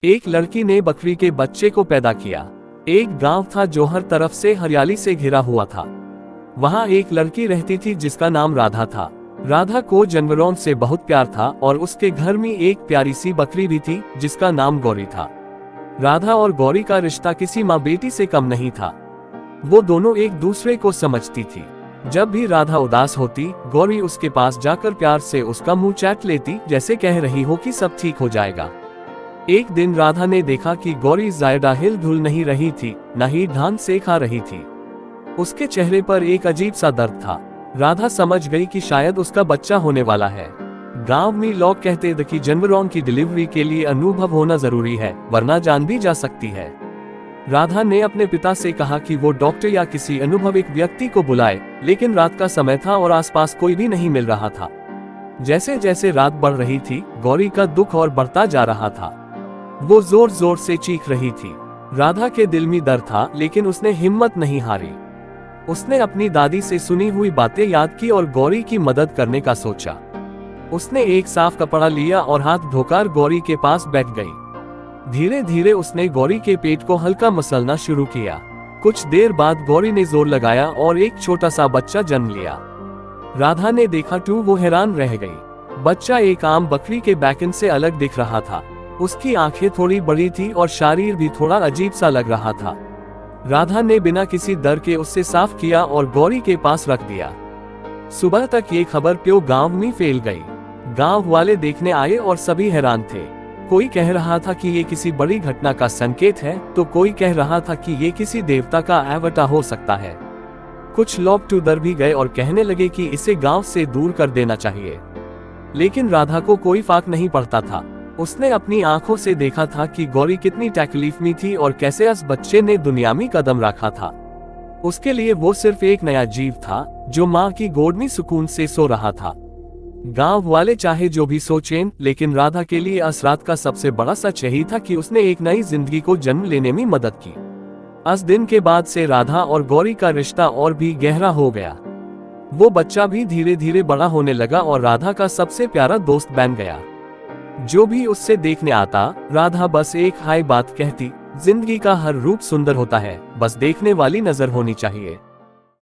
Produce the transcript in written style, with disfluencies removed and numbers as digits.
एक लड़की ने बकरी के बच्चे को पैदा किया। एक गांव था जो हर तरफ से हरियाली से घिरा हुआ था। वहां एक लड़की रहती थी जिसका नाम राधा था। राधा को जानवरों से बहुत प्यार था और उसके घर में एक प्यारी सी बकरी भी थी जिसका नाम गौरी था। राधा और गौरी का रिश्ता किसी माँ बेटी से कम नहीं था। वो दोनों एक दूसरे को समझती थी। जब भी राधा उदास होती, गौरी उसके पास जाकर प्यार से उसका मुंह चाट लेती, जैसे कह रही हो कि सब ठीक हो जाएगा। एक दिन राधा ने देखा कि गौरी ज्यादा हिल-डुल नहीं रही थी, न ही ढंग से खा रही थी। उसके चेहरे पर एक अजीब सा दर्द था। राधा समझ गई कि शायद उसका बच्चा होने वाला है। गांव में लोग कहते थे कि जानवरों की डिलीवरी के लिए अनुभव होना जरूरी है, वरना जान भी जा सकती है। राधा ने अपने पिता से कहा कि वो डॉक्टर या किसी अनुभविक व्यक्ति को बुलाए, लेकिन रात का समय था और आसपास कोई भी नहीं मिल रहा था। जैसे जैसे रात बढ़ रही थी, गौरी का दुख और बढ़ता जा रहा था। वो जोर जोर से चीख रही थी। राधा के दिल में डर था, लेकिन उसने हिम्मत नहीं हारी। उसने अपनी दादी से सुनी हुई बातें याद की और गौरी की मदद करने का सोचा। उसने एक साफ कपड़ा लिया और हाथ धोकर गौरी के पास बैठ गई। धीरे धीरे उसने गौरी के पेट को हल्का मसलना शुरू किया। कुछ देर बाद गौरी ने जोर लगाया और एक छोटा सा बच्चा जन्म लिया। राधा ने देखा तो वो हैरान रह गई। बच्चा एक आम बकरी के बैकन से अलग दिख रहा था। उसकी आंखें थोड़ी बड़ी थी और शरीर भी थोड़ा अजीब सा लग रहा था। राधा ने बिना किसी डर के उससे साफ किया और गौरी के पास रख दिया। सुबह तक ये खबर प्यो गांव में फैल गई। गांव वाले देखने आए और सभी हैरान थे। कोई कह रहा था कि ये किसी बड़ी घटना का संकेत है, तो कोई कह रहा था कि ये किसी देवता का अवतार हो सकता है। कुछ लोग तो डर भी गए और कहने लगे कि इसे गांव से दूर कर देना चाहिए। लेकिन राधा को कोई फर्क नहीं पड़ता था। उसने अपनी आंखों से देखा था कि गौरी कितनी तकलीफ में थी और कैसे उस बच्चे ने दुनिया में कदम रखा था। उसके लिए वो सिर्फ एक नया जीव था जो माँ की गोद में सुकून से सो रहा था। गांव वाले चाहे जो भी सोचें, लेकिन राधा के लिए इस रात का सबसे बड़ा सच यही था कि उसने एक नई जिंदगी को जन्म लेने में मदद की। उस दिन के बाद से राधा और गौरी का रिश्ता और भी गहरा हो गया। वो बच्चा भी धीरे धीरे बड़ा होने लगा और राधा का सबसे प्यारा दोस्त बन गया। जो भी उससे देखने आता, राधा बस एक हाय बात कहती, जिंदगी का हर रूप सुंदर होता है, बस देखने वाली नजर होनी चाहिए।